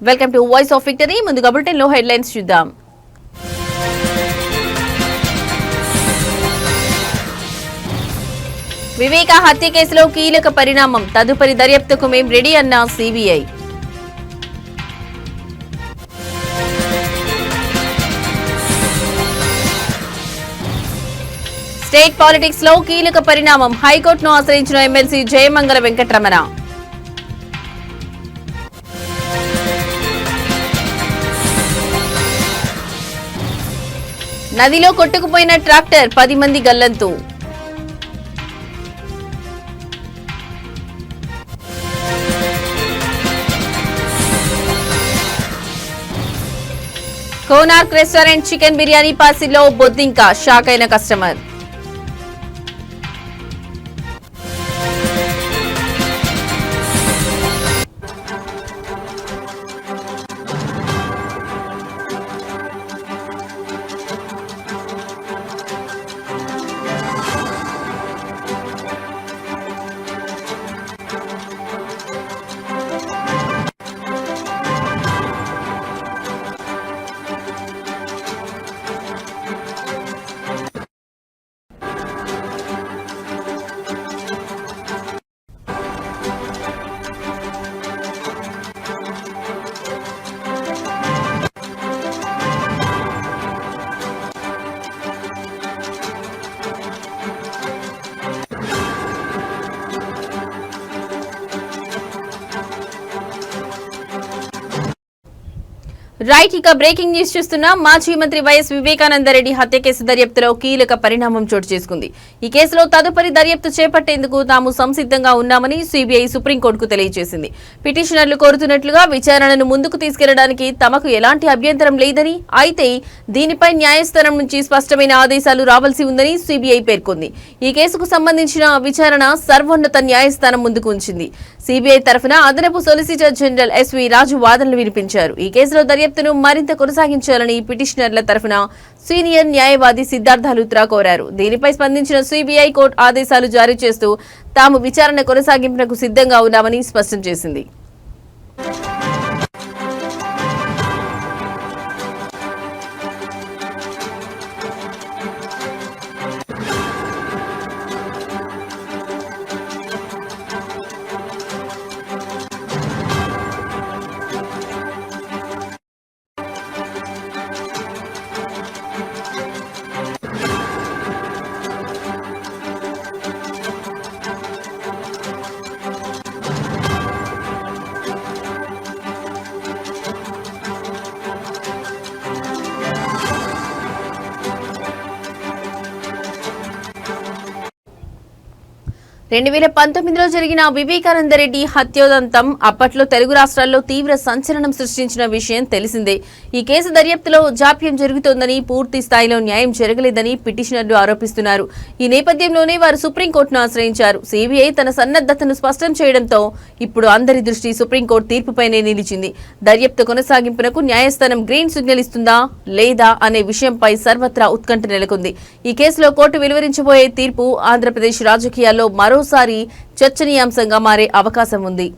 Welcome to voice of victory. ముందుగా bulletin లో headlines చూద్దాం. వివేక హత్య కేసులో కీలక పరిణామం, తదుపరి దర్యాప్తుకు మేం రెడీ అన్న సిబిఐ. స్టేట్ పాలిటిక్స్ లో కీలక పరిణామం, హైకోర్టును ఆశ్రయించిన ఎమ్మెల్సీ జయమంగళ వెంకటరమణ. నదిలో కొట్టుకుపోయిన ట్రాక్టర్, 10 మంది గల్లంతు. కోనార్క్ రెస్టారెంట్ చికెన్ బిర్యానీ పార్సిల్లో బొద్దింక, షాక్ అయిన కస్టమర్. రైట్, ఇక బ్రేకింగ్ న్యూస్ చూస్తున్నాం. మాజీ మంత్రి వైఎస్ వివేకానందరెడ్డి హత్య కేసు దర్యాప్తులో కీలక పరిణామం చోటు చేసుకుంది. ఈ కేసులో తదుపరి దర్యాప్తు చేపట్టేందుకు తాము సంసిద్ధంగా ఉన్నామని సిబిఐ సుప్రీంకోర్టుకు తెలియజేసింది. పిటిషనర్లు కోరుతున్నట్లుగా విచారణను ముందుకు తీసుకెళ్లడానికి తమకు ఎలాంటి అభ్యంతరం లేదని, అయితే దీనిపై న్యాయస్థానం నుంచి స్పష్టమైన ఆదేశాలు రావాల్సి ఉందని సిబిఐ పేర్కొంది. ఈ కేసుకు సంబంధించిన విచారణ సర్వోన్నత న్యాయస్థానం ముందుకు ఉంచింది. సిబిఐ తరఫున అదనపు సొలిసిటర్ జనరల్ ఎస్వి రాజు వాదనలు వినిపించారు. ఈ కేసులో దర్యాప్తును మరింత కొనసాగించాలని పిటిషనర్ల తరఫున సీనియర్ న్యాయవాది సిద్ధార్థ లూత్రా కోరారు. దీనిపై స్పందించిన సిబిఐ కోర్టు ఆదేశాలు జారీ చేస్తూ తాము విచారణ కొనసాగింపునకు సిద్ధంగా ఉన్నామని స్పష్టం చేసింది. రెండు 2019లో జరిగిన వివేకానందరెడ్డి హత్యోదంతం అప్పట్లో తెలుగు రాష్ట్రాల్లో తీవ్ర సంచలనం సృష్టించిన విషయం తెలిసిందే. ఈ కేసు దర్యాప్తులో జాప్యం జరుగుతోందని, పూర్తి స్థాయిలో న్యాయం జరగలేదని పిటిషనర్లు ఆరోపిస్తున్నారు. ఈ నేపథ్యంలోనే వారు సుప్రీంకోర్టును ఆశ్రయించారు. సిబిఐ తన సన్నద్ధతను స్పష్టం చేయడంతో ఇప్పుడు అందరి దృష్టి సుప్రీంకోర్టు తీర్పుపైనే నిలిచింది. దర్యాప్తు కొనసాగింపునకు న్యాయస్థానం గ్రీన్ సిగ్నల్ ఇస్తుందా లేదా అనే విషయంపై సర్వత్రా ఉత్కంఠ నెలకొంది. ఈ కేసులో కోర్టు వెలువరించబోయే తీర్పు ఆంధ్రప్రదేశ్ రాజకీయాల్లో మరోసారి చర్చనీయాంశంగా మారే అవకాశం ఉంది.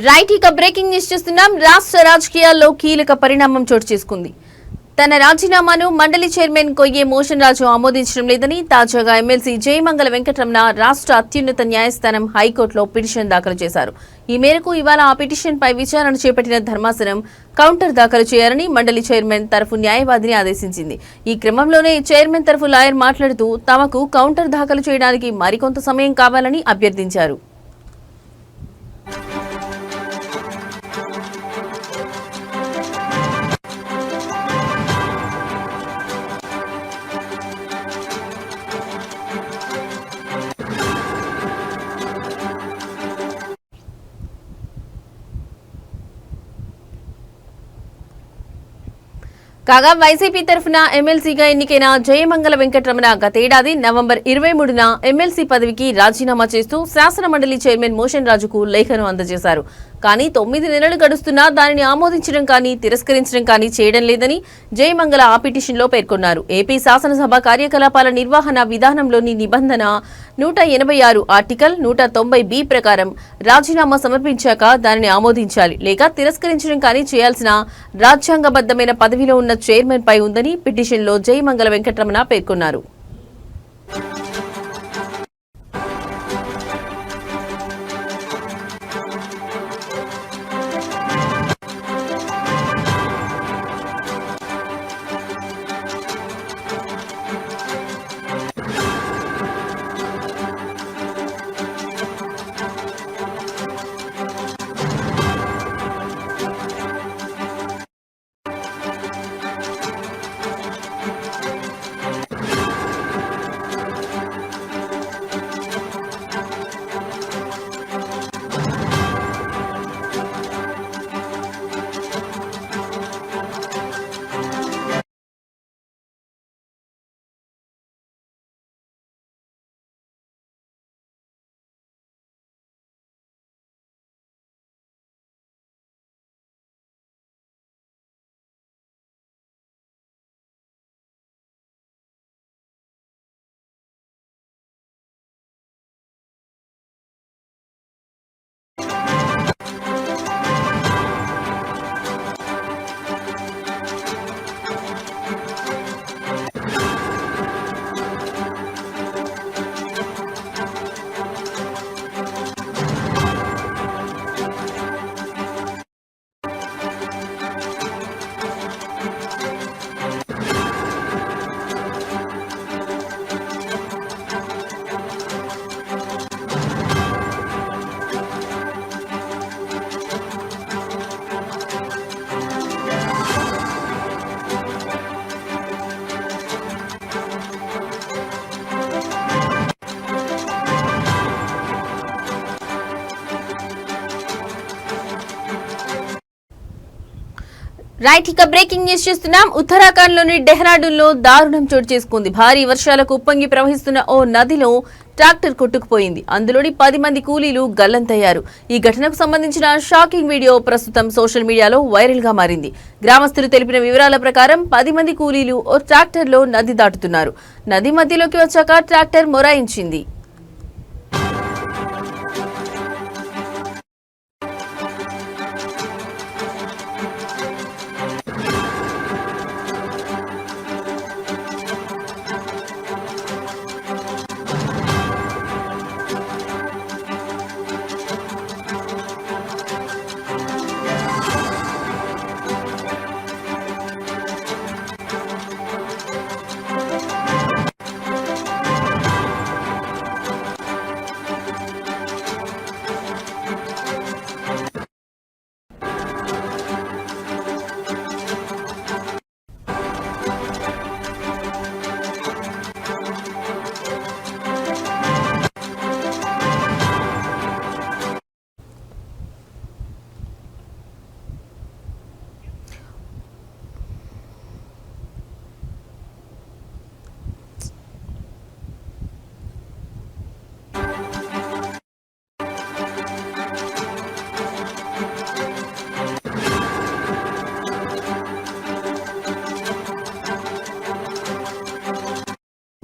రైట్, ఇక బ్రేకింగ్ న్యూస్ చూస్తున్నాం. రాష్ట్ర రాజకీయాల్లో కీలక పరిణామం చోటు చేసుకుంది. తన రాజీనామాను మండలి చైర్మన్ కొయ్యే మోషన్ రాజు ఆమోదించడం లేదని తాజాగా ఎమ్మెల్సీ జయమంగళ వెంకటరమణ రాష్ట్ర అత్యున్నత న్యాయస్థానం హైకోర్టులో పిటిషన్ దాఖలు చేశారు. ఈ మేరకు ఇవాళ ఆ పిటిషన్పై విచారణ చేపట్టిన ధర్మాసనం కౌంటర్ దాఖలు చేయాలని మండలి చైర్మన్ తరఫు న్యాయవాదిని ఆదేశించింది. ఈ క్రమంలోనే చైర్మన్ తరఫు లాయర్ మాట్లాడుతూ తమకు కౌంటర్ దాఖలు చేయడానికి మరికొంత సమయం కావాలని అభ్యర్థించారు. కాగా వైసీపీ తరఫున ఎమ్మెల్సీగా ఎన్నికైన జయమంగళ వెంకటరమణ గతేడాది నవంబర్ 23న ఎమ్మెల్సీ పదవికి రాజీనామా చేస్తూ శాసనమండలి చైర్మన్ మోషన్ రాజుకు లేఖను అందజేశారు. కానీ 9 నెలలు గడుస్తున్నా దానిని ఆమోదించడం కానీ తిరస్కరించడం కానీ చేయడం లేదని జయమంగళ ఆ పిటిషన్లో పేర్కొన్నారు. ఏపీ శాసనసభ కార్యకలాపాల నిర్వహణ విధానంలోని నిబంధన 186 ఆర్టికల్ 190B ప్రకారం రాజీనామా సమర్పించాక దానిని ఆమోదించాలి లేక తిరస్కరించడం కానీ చేయాల్సిన రాజ్యాంగబద్ధమైన పదవిలో ఉన్న చైర్మన్ పై ఉందని పిటిషన్లో జయమంగళ వెంకటరమణ పేర్కొన్నారు. రైట్, ఇక బ్రేకింగ్ న్యూస్ చూస్తున్నాం. ఉత్తరాఖండ్ లోని డెహ్రాడూన్ లో దారుణం చోటు చేసుకుంది. భారీ వర్షాలకు ఉప్పొంగి ప్రవహిస్తున్న ఓ నదిలో ట్రాక్టర్ కొట్టుకుపోయింది. అందులోని 10 మంది కూలీలు గల్లంతయ్యారు. ఈ ఘటనకు సంబంధించిన షాకింగ్ వీడియో ప్రస్తుతం సోషల్ మీడియాలో వైరల్ గా మారింది. గ్రామస్తులు తెలిపిన వివరాల ప్రకారం 10 మంది కూలీలు ఓ ట్రాక్టర్ లో నది దాటుతున్నారు. నది మధ్యలోకి వచ్చాక ట్రాక్టర్ మొరాయించింది.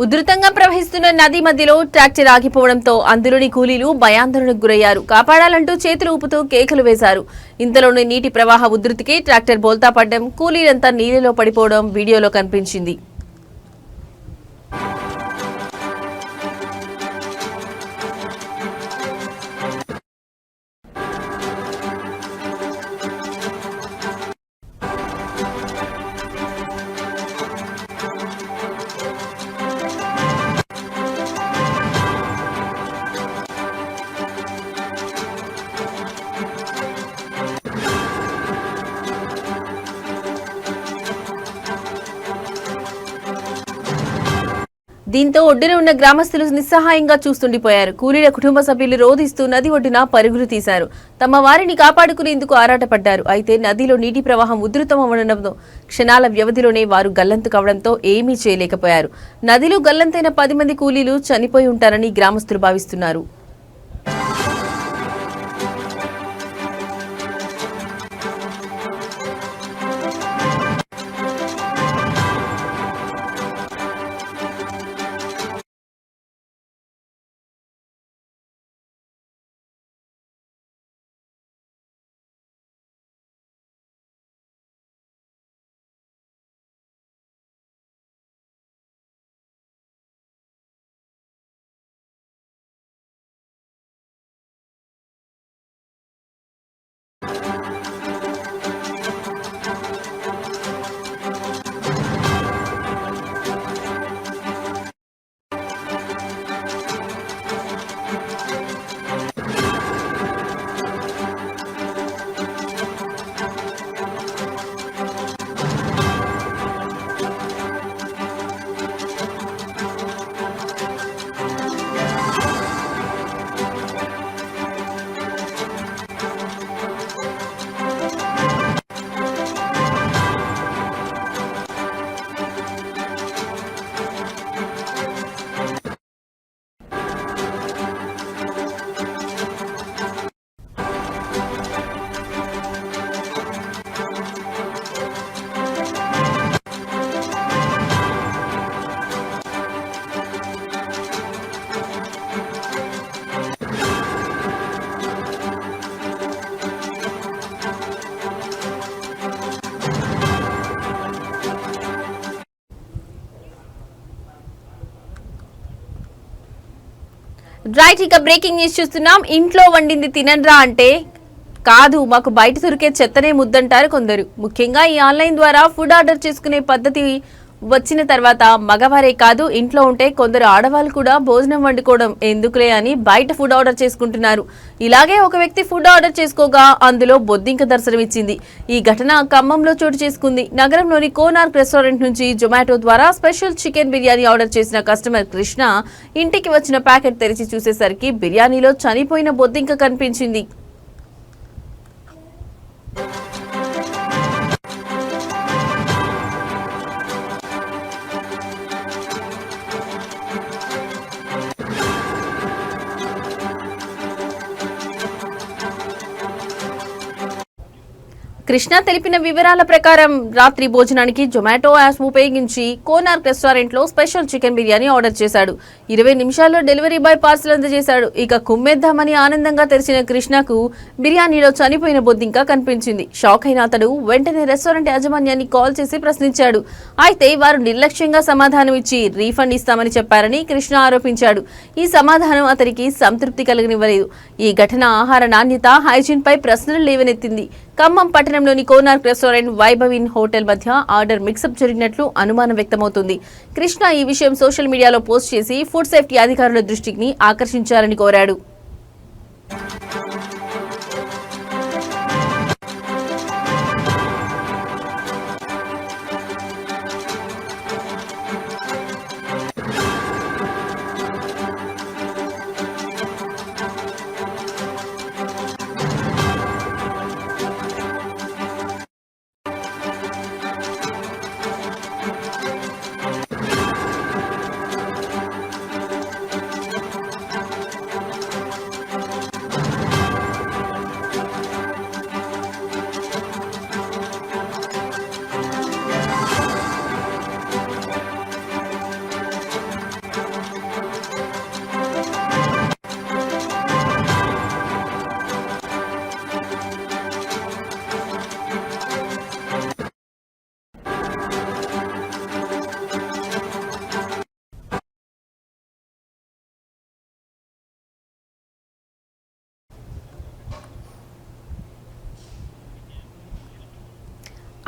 ఉధృతంగా ప్రవహిస్తున్న నది మధ్యలో ట్రాక్టర్ ఆగిపోవడంతో అందులోని కూలీలు భయాందోళనకు గురయ్యారు. కాపాడాలంటూ చేతులు ఊపుతూ కేకలు వేశారు. ఇంతలోని నీటి ప్రవాహ ఉధృతికి ట్రాక్టర్ బోల్తా పడ్డం, కూలీలంతా నీళ్లలో పడిపోవడం వీడియోలో కనిపించింది. దీంతో ఒడ్డున ఉన్న గ్రామస్తులు నిస్సహాయంగా చూస్తుండిపోయారు. కూలీల కుటుంబ సభ్యులు రోధిస్తూ నది ఒడ్డున పరుగులు తీశారు. తమ వారిని కాపాడుకునేందుకు ఆరాటపడ్డారు. అయితే నదిలో నీటి ప్రవాహం ఉధృతమవడంతో క్షణాల వ్యవధిలోనే వారు గల్లంతు కావడంతో ఏమీ చేయలేకపోయారు. నదిలో గల్లంతైన 10 మంది కూలీలు చనిపోయి ఉంటారని గ్రామస్తులు భావిస్తున్నారు. రైట్, ఇక బ్రేకింగ్ న్యూస్ చూస్తున్నాం. ఇంట్లో వండింది తినండ్రా అంటే కాదు, మాకు బయట దొరికే చెత్తనే ముద్దంటారు కొందరు. ముఖ్యంగా ఈ ఆన్లైన్ ద్వారా ఫుడ్ ఆర్డర్ చేసుకునే పద్ధతి వచ్చిన తర్వాత మగవారే కాదు, ఇంట్లో ఉంటే కొందరు ఆడవాళ్ళు కూడా భోజనం వండుకోవడం ఎందుకులే అని బయట ఫుడ్ ఆర్డర్ చేసుకుంటున్నారు. ఇలాగే ఒక వ్యక్తి ఫుడ్ ఆర్డర్ చేసుకోగా అందులో బొద్దింక దర్శనమిచ్చింది. ఈ ఘటన ఖమ్మంలో చోటు చేసుకుంది. నగరంలోని కోనార్క్ రెస్టారెంట్ నుంచి జొమాటో ద్వారా స్పెషల్ చికెన్ బిర్యానీ ఆర్డర్ చేసిన కస్టమర్ కృష్ణ ఇంటికి వచ్చిన ప్యాకెట్ తెరిచి చూసేసరికి బిర్యానీలో చనిపోయిన బొద్దింక కనిపించింది. కృష్ణ తెలిపిన వివరాల ప్రకారం రాత్రి భోజనానికి జొమాటో యాప్ ఉపయోగించి కోనార్క్ రెస్టారెంట్ లో స్పెషల్ చికెన్ బిర్యానీ ఆర్డర్ చేశాడు. 20 నిమిషాల్లో డెలివరీ బాయ్ పార్సల్ అందజేశాడు. ఇక కుమ్మేద్దామని ఆనందంగా తెరిచిన కృష్ణకు బిర్యానీలో చనిపోయిన బొద్దింక కనిపించింది. షాక్ అయిన అతడు వెంటనే రెస్టారెంట్ యాజమాన్యాన్ని కాల్ చేసి ప్రశ్నించాడు. అయితే వారు నిర్లక్ష్యంగా సమాధానం ఇచ్చి రీఫండ్ ఇస్తామని చెప్పారని కృష్ణ ఆరోపించాడు. ఈ సమాధానం అతనికి సంతృప్తి కలిగనివ్వలేదు. ఈ ఘటన ఆహార నాణ్యత, హైజీన్ పై ప్రశ్నలు లేవనెత్తింది. ఖమ్మం పట్టణంలోని కోనార్క్ రెస్టారెంట్ వైభవిన్ హోటల్ మధ్య ఆర్డర్ మిక్సప్ జరిగినట్లు అనుమానం వ్యక్తమవుతుంది. కృష్ణ ఈ విషయం సోషల్ మీడియాలో పోస్ట్ చేసి ఫుడ్ సేఫ్టీ అధికారుల దృష్టికి ఆకర్షించాలని కోరాడు.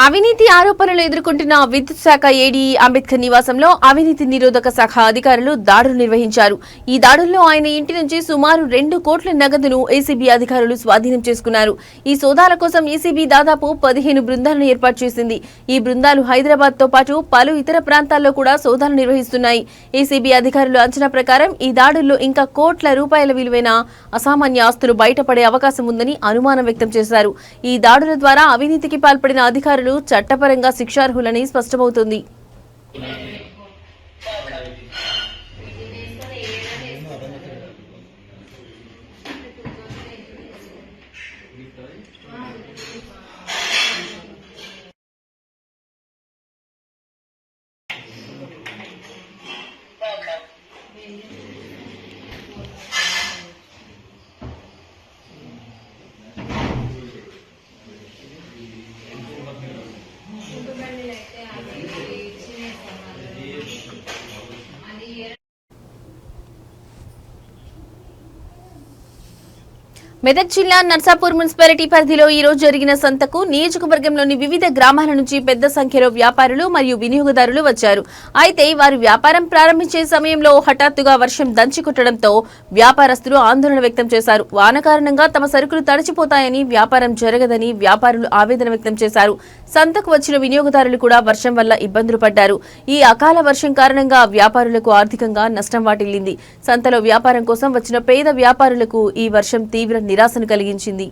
అవినీతి ఆరోపణలు ఎదుర్కొంటున్న విద్యుత్ శాఖ ఏడీ అంబేద్కర్ నివాసంలో అవినీతి నిరోధక శాఖ అధికారులు దాడులు నిర్వహించారు. ఈ దాడుల్లో ఆయన ఇంటి నుంచి సుమారు 2 కోట్ల నగదును ఏసీబీ అధికారులు స్వాధీనం చేసుకున్నారు. ఈ సోదాల కోసం ఏసీబీ దాదాపు 15 బృందాలను ఏర్పాటు చేసింది. ఈ బృందాలు హైదరాబాద్ తో పాటు పలు ఇతర ప్రాంతాల్లో కూడా సోదాలు నిర్వహిస్తున్నాయి. ఏసీబీ అధికారులు అంచనా ప్రకారం ఈ దాడుల్లో ఇంకా కోట్ల రూపాయల విలువైన అసామాన్య ఆస్తులు బయటపడే అవకాశం ఉందని అనుమానం వ్యక్తం చేశారు. ఈ దాడుల ద్వారా అవినీతికి పాల్పడిన అధికారులు చట్టపరంగా శిక్షార్హులని స్పష్టమవుతుంది. మెదక్ జిల్లా నర్సాపూర్ మున్సిపాలిటీ పరిధిలో ఈ రోజు జరిగిన సంతకు నియోజకవర్గంలోని వివిధ గ్రామాల నుంచి పెద్ద సంఖ్యలో వ్యాపారులు మరియు వినియోగదారులు వచ్చారు. అయితే వారు వ్యాపారం ప్రారంభించే సమయంలో హఠాత్తుగా వర్షం దంచికొట్టడంతో వ్యాపారస్తులు ఆందోళన వ్యక్తం చేశారు. వాన కారణంగా తమ సరుకులు తడిచిపోతాయని, వ్యాపారం జరగదని వ్యాపారులు ఆవేదన వ్యక్తం చేశారు. సంతకు వచ్చిన వినియోగదారులు కూడా వర్షం వల్ల ఇబ్బందులు పడ్డారు. ఈ అకాల వర్షం కారణంగా వ్యాపారులకు ఆర్థికంగా నష్టం వాటిల్లింది. సంతలో వ్యాపారం కోసం వచ్చిన పేద వ్యాపారులకు ఈ వర్షం తీవ్ర నిరాశను కలిగించింది.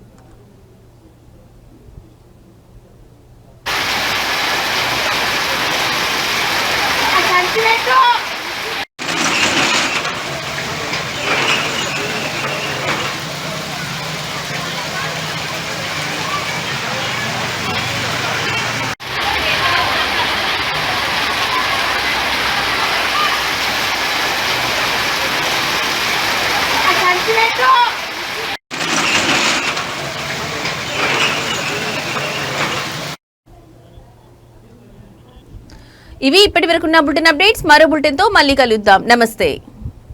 ఇవి ఇప్పటివరకున్న బులెటిన్ అప్డేట్స్. మరో బులెటిన్ తో మళ్ళీ కలుద్దాం. నమస్తే.